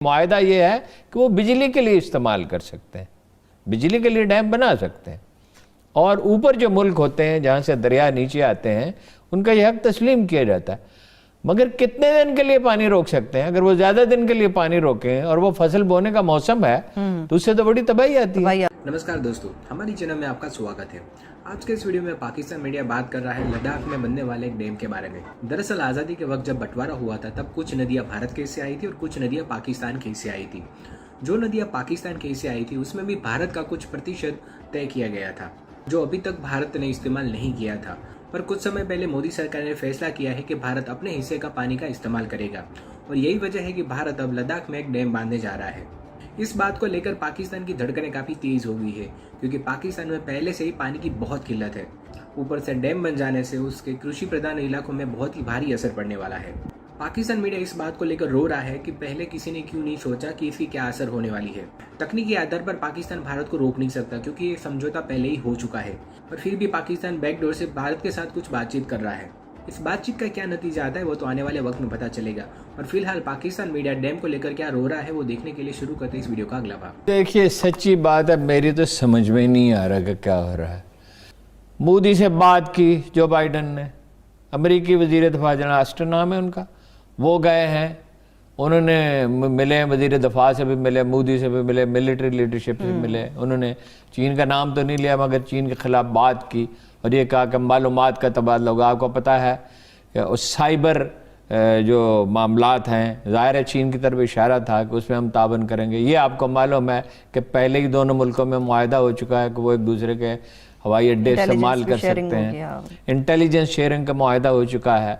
معاہدہ یہ ہے کہ وہ بجلی کے لیے استعمال کر سکتے ہیں، بجلی کے لیے ڈیم بنا سکتے ہیں، اور اوپر جو ملک ہوتے ہیں جہاں سے دریا نیچے آتے ہیں ان کا یہ حق تسلیم کیا جاتا ہے، مگر کتنے دن کے لیے پانی روک سکتے ہیں؟ اگر وہ زیادہ دن کے لیے پانی روکیں اور وہ فصل بونے کا موسم ہے تو اس سے تو بڑی تباہی آتی ہے۔ نمسکار دوستو، ہماری چینل میں آپ کا سواگت ہے۔ آج کے اس ویڈیو میں پاکستان میڈیا بات کر رہا ہے لداخ میں بننے والے ایک ڈیم کے بارے میں۔ دراصل آزادی کے وقت جب بٹوارہ ہوا تھا تب کچھ ندیاں بھارت کے حصے آئی تھی اور کچھ ندیاں پاکستان کے حصے آئی تھی۔ جو ندیاں پاکستان کے حصے آئی تھی اس میں بھی بھارت کا کچھ پرتیشت طے کیا گیا تھا جو ابھی تک بھارت نے استعمال نہیں کیا تھا، پر کچھ سمے پہلے مودی سرکار نے فیصلہ کیا ہے کہ بھارت اپنے حصے کا پانی کا استعمال کرے گا، اور یہی وجہ ہے کہ بھارت اب لداخ میں ایک ڈیم باندھنے جا رہا ہے۔ اس بات کو لے کر پاکستان کی دھڑکنیں کافی تیز ہو گئی ہے، کیونکہ پاکستان میں پہلے سے ہی پانی کی بہت قلت ہے، اوپر سے ڈیم بن جانے سے اس کے کرشی پردھان علاقوں میں بہت ہی بھاری اثر پڑنے والا ہے۔ پاکستان میڈیا اس بات کو لے کر رو رہا ہے کہ پہلے کسی نے کیوں نہیں سوچا کہ اس کی کیا اثر ہونے والی ہے۔ تکنیکی آدھار پر پاکستان بھارت کو روک نہیں سکتا کیونکہ یہ سمجھوتا پہلے ہی ہو چکا ہے، اور پھر بھی پاکستان بیک ڈور سے بھارت کے ساتھ کچھ بات چیت کر رہا ہے۔ اس بات چیت کا کیا نتیجہ آتا ہے وہ تو آنے والے وقت میں پتہ چلے گا، اور فی الحال پاکستان میڈیا ڈیم کو لے کر کیا رو رہا ہے وہ دیکھنے کے لیے شروع کرتے ہیں اس ویڈیو کا اگلا بھاگ۔ دیکھیے سچی بات ہے، میری تو سمجھ میں نہیں آ رہا کہ کیا ہو رہا ہے۔ مودی سے بات کی جو بائیڈن نے، امریکی وزیر دفاع جنرل آسٹن نام ہے ان کا، وہ گئے ہیں، انہوں نے ملے، وزیر دفاع سے بھی ملے، مودی سے بھی ملے، ملٹری لیڈرشپ سے ملے، انہوں نے چین کا نام تو نہیں لیا مگر چین کے خلاف بات کی اور یہ کہا کہ معلومات کا تبادلہ ہوگا۔ آپ کو پتہ ہے کہ اس سائبر جو معاملات ہیں، ظاہر ہے چین کی طرف اشارہ تھا کہ اس میں ہم تعاون کریں گے۔ یہ آپ کو معلوم ہے کہ پہلے ہی دونوں ملکوں میں معاہدہ ہو چکا ہے کہ وہ ایک دوسرے کے ہوائی اڈے استعمال کر سکتے ہیں، انٹیلیجنس شیئرنگ کا معاہدہ ہو چکا ہے۔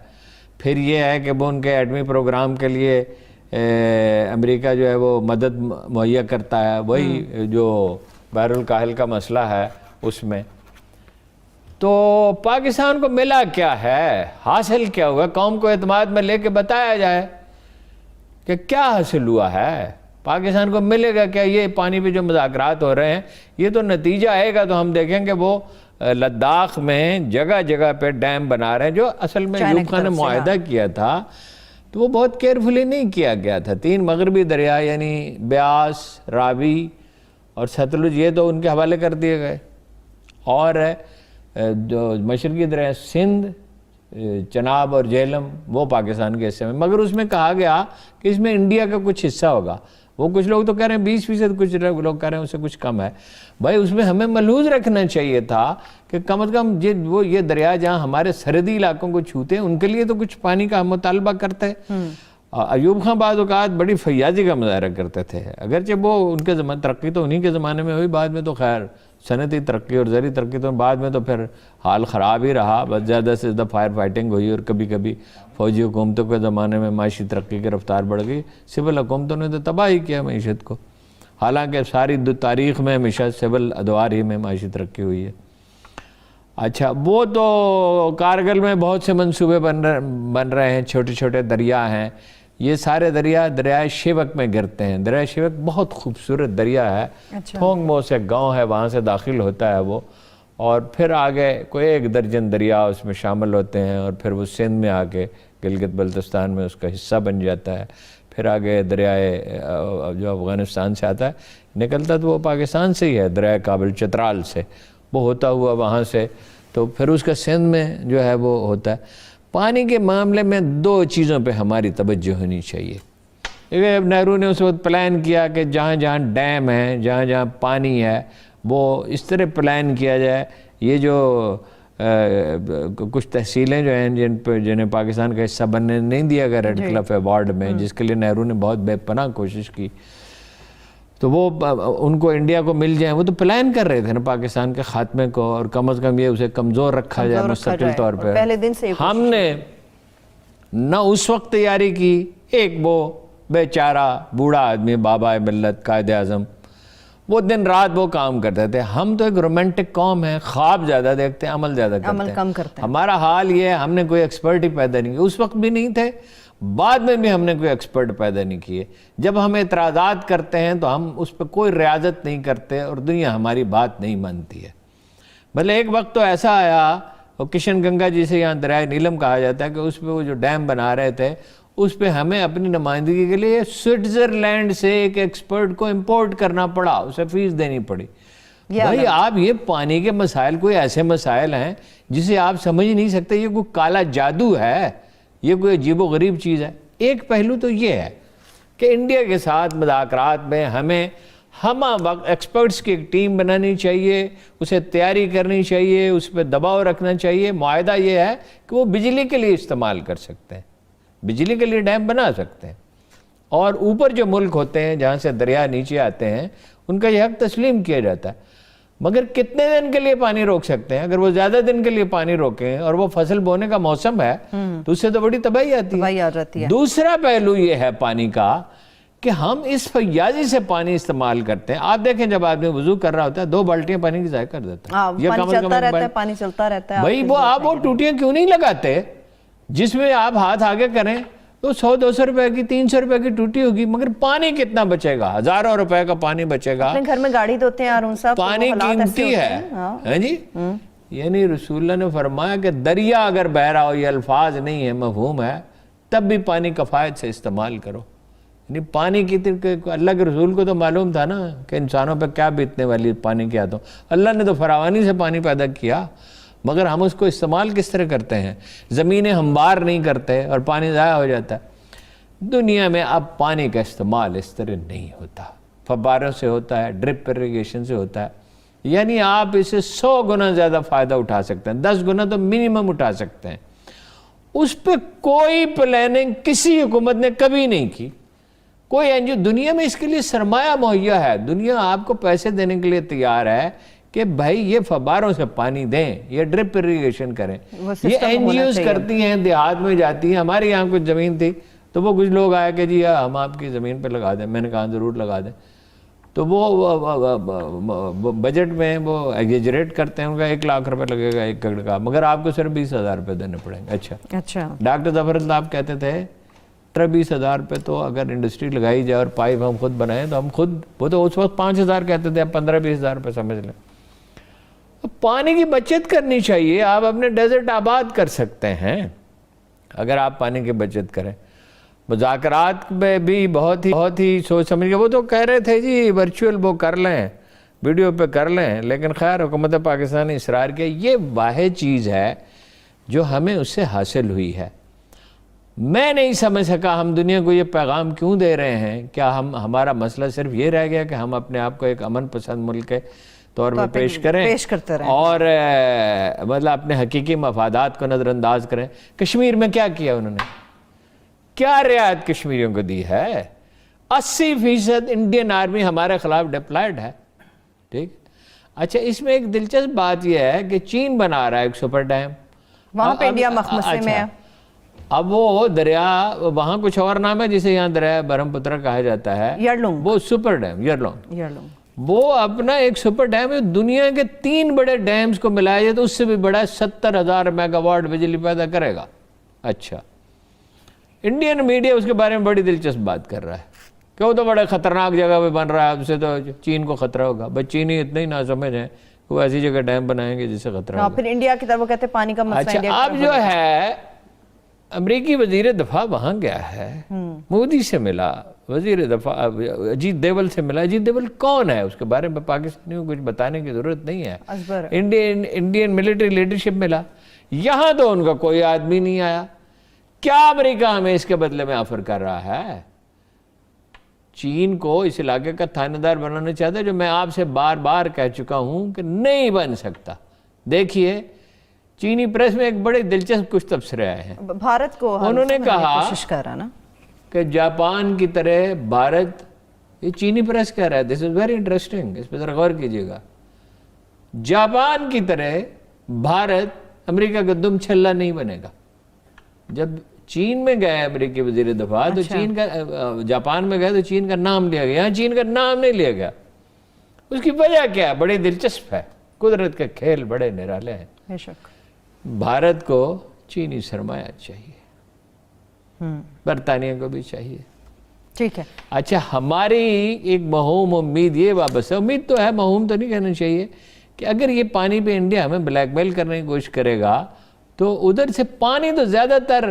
پھر یہ ہے کہ وہ ان کے ایٹمی پروگرام کے لیے امریکہ جو ہے وہ مدد مہیا کرتا ہے، وہی جو بحر الکاہل کا مسئلہ ہے اس میں۔ تو پاکستان کو ملا کیا ہے، حاصل کیا ہوا، قوم کو اعتماد میں لے کے بتایا جائے کہ کیا حاصل ہوا ہے، پاکستان کو ملے گا کیا۔ یہ پانی پہ جو مذاکرات ہو رہے ہیں یہ تو نتیجہ آئے گا تو ہم دیکھیں گے وہ لداخ میں جگہ جگہ پہ ڈیم بنا رہے ہیں، جو اصل میں ایوب خان نے معاہدہ کیا تھا تو وہ بہت کیئرفلی نہیں کیا گیا تھا۔ تین مغربی دریا یعنی بیاس، راوی اور ستلج یہ تو ان کے حوالے کر دیے گئے، اور جو مشرقی دریا سندھ، چناب اور جہلم وہ پاکستان کے حصے میں، مگر اس میں کہا گیا کہ اس میں انڈیا کا کچھ حصہ ہوگا۔ وہ کچھ لوگ تو کہہ رہے ہیں 20%، کچھ لوگ کہہ رہے ہیں اس سے کچھ کم ہے۔ بھائی اس میں ہمیں ملحوظ رکھنا چاہیے تھا کہ کم از کم یہ دریا جہاں ہمارے سرحدی علاقوں کو چھوتے ہیں ان کے لیے تو کچھ پانی کا ہم مطالبہ کرتے ہیں۔ ایوب خان بعض اوقات بڑی فیاضی کا مظاہرہ کرتے تھے، اگرچہ وہ ان کے زمانے ترقی تو انہی کے زمانے میں ہوئی، بعد میں تو خیر صنعتی ترقی اور زرعی ترقی تو بعد میں تو پھر حال خراب ہی رہا، بس زیادہ سے زیادہ فائر فائٹنگ ہوئی، اور کبھی کبھی فوجی حکومتوں کے زمانے میں معاشی ترقی کی رفتار بڑھ گئی، سول حکومتوں نے تو تباہی کیا معیشت کو، حالانکہ ساری تاریخ میں ہمیشہ سول ادوار ہی میں معاشی ترقی ہوئی ہے۔ اچھا، وہ تو کارگل میں بہت سے منصوبے بن رہے ہیں، چھوٹے چھوٹے دریا ہیں، یہ سارے دریا دریائے شیوک میں گرتے ہیں۔ دریائے شیوک بہت خوبصورت دریا ہے، تھونگ مو سے گاؤں ہے وہاں سے داخل ہوتا ہے وہ، اور پھر آگے کوئی 1 درجن دریا اس میں شامل ہوتے ہیں، اور پھر وہ سندھ میں آ کے گلگت بلتستان میں اس کا حصہ بن جاتا ہے۔ پھر آگے دریائے جو افغانستان سے آتا ہے نکلتا تو وہ پاکستان سے ہی ہے، دریائے کابل چترال سے وہ ہوتا ہوا وہاں سے، تو پھر اس کا سندھ میں جو ہے وہ ہوتا ہے۔ پانی کے معاملے میں 2 چیزوں پہ ہماری توجہ ہونی چاہیے۔ نہرو نے اس وقت پلان کیا کہ جہاں جہاں ڈیم ہے، جہاں جہاں پانی ہے وہ اس طرح پلان کیا جائے، یہ جو کچھ تحصیلیں جو ہیں جنہیں پاکستان کا حصہ بننے نہیں دیا گیا ریڈ کلف ایوارڈ میں، جس کے لیے نہرو نے بہت بے پناہ کوشش کی، تو وہ ان کو انڈیا کو مل جائیں۔ وہ تو پلان کر رہے تھے نا پاکستان کے خاتمے کو، اور کم از کم یہ اسے کمزور رکھا جائے مستقل طور پہ۔ ہم نے نہ اس وقت تیاری کی، ایک وہ بیچارہ بوڑھا آدمی بابا ملت قائد اعظم، وہ دن رات وہ کام کرتے تھے۔ ہم تو ایک رومانٹک قوم ہے، خواب زیادہ دیکھتے ہیں، عمل زیادہ کرتے ہیں۔ ہمارا حال یہ ہے ہم نے کوئی ایکسپرٹ ہی پیدا نہیں کیا، اس وقت بھی نہیں تھے، بعد میں بھی ہم نے کوئی ایکسپرٹ پیدا نہیں کیے۔ جب ہم اعتراضات کرتے ہیں تو ہم اس پہ کوئی ریاضت نہیں کرتے، اور دنیا ہماری بات نہیں مانتی ہے۔ بھلے ایک وقت تو ایسا آیا، وہ کشن گنگا جی سے یہاں دریائے نیلم کہا جاتا ہے، کہ اس پہ وہ جو ڈیم بنا رہے تھے اس پہ ہمیں اپنی نمائندگی کے لیے سوئٹزرلینڈ سے ایک ایکسپرٹ کو امپورٹ کرنا پڑا, اسے فیس دینی پڑی. بھائی آپ یہ پانی کے مسائل کوئی ایسے مسائل ہیں جسے آپ سمجھ نہیں سکتے, یہ کوئی کالا جادو ہے, یہ کوئی عجیب و غریب چیز ہے. ایک پہلو تو یہ ہے کہ انڈیا کے ساتھ مذاکرات میں ہمیں وقت ایکسپرٹس کی ایک ٹیم بنانی چاہیے, اسے تیاری کرنی چاہیے, اس پہ دباؤ رکھنا چاہیے. معاہدہ یہ ہے کہ وہ بجلی کے لیے استعمال کر سکتے ہیں, بجلی کے لیے ڈیم بنا سکتے ہیں, اور اوپر جو ملک ہوتے ہیں جہاں سے دریا نیچے آتے ہیں ان کا یہ حق تسلیم کیا جاتا ہے. مگر کتنے دن کے لیے پانی روک سکتے ہیں؟ اگر وہ زیادہ دن کے لیے پانی روکیں اور وہ فصل بونے کا موسم ہے تو اس سے تو بڑی تباہی آتی ہے. دوسرا پہلو یہ ہے پانی کا کہ ہم اس فیاضی سے پانی استعمال کرتے ہیں. آپ دیکھیں جب آدمی وضو کر رہا ہوتا ہے 2 بالٹیاں پانی کی ضائع کر دیتا ہے, پانی چلتا رہتا ہے. بھائی وہ آپ وہ ٹوٹیاں کیوں نہیں لگاتے جس میں آپ ہاتھ آگے کریں تو 100-200 روپے کی 300 روپے کی ٹوٹی ہوگی, مگر پانی کتنا بچے گا؟ ہزاروں روپے کا پانی بچے گا. گھر میں گاڑی دھوتے ہیں ارون صاحب, پانی قیمتی ہے. ہاں جی, یعنی رسول اللہ نے فرمایا کہ دریا اگر بہ رہا ہو, یہ الفاظ نہیں ہے مفہوم ہے, تب بھی پانی کفایت سے استعمال کرو. یعنی پانی کی اللہ کے رسول کو تو معلوم تھا نا کہ انسانوں پہ کیا بیتنے والی پانی کی عادتوں. اللہ نے تو فراوانی سے پانی پیدا کیا, مگر ہم اس کو استعمال کس طرح کرتے ہیں؟ زمینیں ہموار نہیں کرتے اور پانی ضائع ہو جاتا ہے. دنیا میں اب پانی کا استعمال اس طرح نہیں ہوتا, فواروں سے ہوتا ہے, ڈرپ ایریگیشن سے ہوتا ہے. یعنی آپ اسے 100 گنا زیادہ فائدہ اٹھا سکتے ہیں, 10 گنا تو منیمم اٹھا سکتے ہیں. اس پہ کوئی پلاننگ کسی حکومت نے کبھی نہیں کی. کوئی این جی او دنیا میں اس کے لیے سرمایہ مہیا ہے, دنیا آپ کو پیسے دینے کے لیے تیار ہے کہ بھائی یہ فواروں سے پانی دیں, یہ ڈرپ ایریگیشن کریں. یہ این جی اوز کرتی ہیں, دیہات میں جاتی ہیں. ہمارے یہاں کچھ زمین تھی تو وہ کچھ لوگ آئے کہ جی ہم آپ کی زمین پہ لگا دیں. میں نے کہا ضرور لگا دیں. تو وہ بجٹ میں وہ ایگزیجریٹ کرتے ہیں, ان کا 1 لاکھ روپے لگے گا 1 ایکڑ کا, مگر آپ کو صرف 20,000 روپے دینے پڑیں گے. اچھا, ڈاکٹر ظفر اللہ آپ کہتے تھے 20,000 روپے تو اگر انڈسٹری لگائی جائے اور پائپ ہم خود بنائیں تو ہم خود, وہ تو اس وقت 5,000 کہتے تھے, اب 15-20,000 روپے سمجھ لیں. پانی کی بچت کرنی چاہیے. آپ اپنے ڈیزرٹ آباد کر سکتے ہیں اگر آپ پانی کی بچت کریں. مذاکرات میں بھی بہت ہی سوچ سمجھ کے, وہ تو کہہ رہے تھے جی ورچوئل وہ کر لیں, ویڈیو پہ کر لیں, لیکن خیر حکومت پاکستان نے اصرار کیا. یہ واحد چیز ہے جو ہمیں اس سے حاصل ہوئی ہے. میں نہیں سمجھ سکا ہم دنیا کو یہ پیغام کیوں دے رہے ہیں. کیا ہمارا مسئلہ صرف یہ رہ گیا کہ ہم اپنے آپ کو ایک امن پسند ملک کے طور میں پیش کریں اور مطلب اپنے حقیقی مفادات کو نظر انداز کریں؟ کشمیر میں کیا کیا انہوں نے؟ کیا رعایت کشمیریوں کو دی ہے؟ 80% انڈین آرمی ہمارے خلاف ڈپلائڈ ہے. ٹھیک. اچھا, اس میں ایک دلچسپ بات یہ ہے کہ چین بنا رہا ہے ایک سپر ڈیم, وہاں پہ انڈیا مخمصے میں ہے. اب وہ دریا, وہاں کچھ اور نام ہے جسے یہاں دریا برہم پترا کہا جاتا ہے, وہ سپر ڈیم یرلونگ. وہ اپنا ایک سپر ڈیم ہے, دنیا کے 3 بڑے ڈیمز کو ملایا جائے تو اس سے بھی بڑا 70,000 میگا واٹ بجلی پیدا کرے گا. اچھا, انڈین میڈیا اس کے بارے میں بڑی دلچسپ بات کر رہا ہے کہ وہ تو بڑے خطرناک جگہ پہ بن رہا ہے, اس سے تو چین کو خطرہ ہوگا. بس چینی اتنا ہی نہ سمجھ ہیں کہ وہ ایسی جگہ ڈیم بنائیں گے جس سے خطرہ ہوگا. پھر انڈیا کی طرف وہ کہتے ہیں پانی کا مسئلہ. اچھا, اب جو ہے امریکی وزیر دفاع وہاں گیا ہے, مودی سے ملا, وزیر دفاع اجیت دیول سے ملا. اجیت دیول کون ہے؟ اس کے بارے میں پاکستانیوں کو کچھ بتانے کی ضرورت نہیں ہے. انڈین ملٹری لیڈرشپ ملا. یہاں تو ان کا کوئی آدمی نہیں آیا. کیا امریکہ ہمیں اس کے بدلے میں آفر کر رہا ہے؟ چین کو اس علاقے کا تھانے دار بنانا چاہتا ہے, جو میں آپ سے بار بار کہہ چکا ہوں کہ نہیں بن سکتا. دیکھیے چینی پریس میں ایک بڑے دلچسپ کچھ تبصرے آئے ہیں. بھارت کو انہوں نے کہا کوشش کر رہا نا کہ جاپان کی طرح بھارت, یہ چینی پریس کہہ رہا ہے, دس از ویری انٹرسٹنگ, اس پہ ذرا غور کیجیے گا. جاپان کی طرح بھارت امریکہ کا دم چھلا نہیں بنے گا. جب چین میں گئے امریکی وزیر دفاع تو چین کا, جاپان میں گئے تو چین کا نام لیا گیا, یہاں چین کا نام نہیں لیا گیا. اس کی وجہ کیا ہے؟ بڑی دلچسپ ہے. قدرت کے کھیل بڑے نرالے ہیں. بے شک بھارت کو چینی سرمایہ چاہیے, برطانیہ کو بھی چاہیے. ٹھیک ہے. اچھا, ہماری ایک مہوم امید یہ واپس ہے, امید تو ہے, مہوم تو نہیں کہنا چاہیے, کہ اگر یہ پانی پہ انڈیا ہمیں بلیک میل کرنے کی کوشش کرے گا تو ادھر سے پانی تو زیادہ تر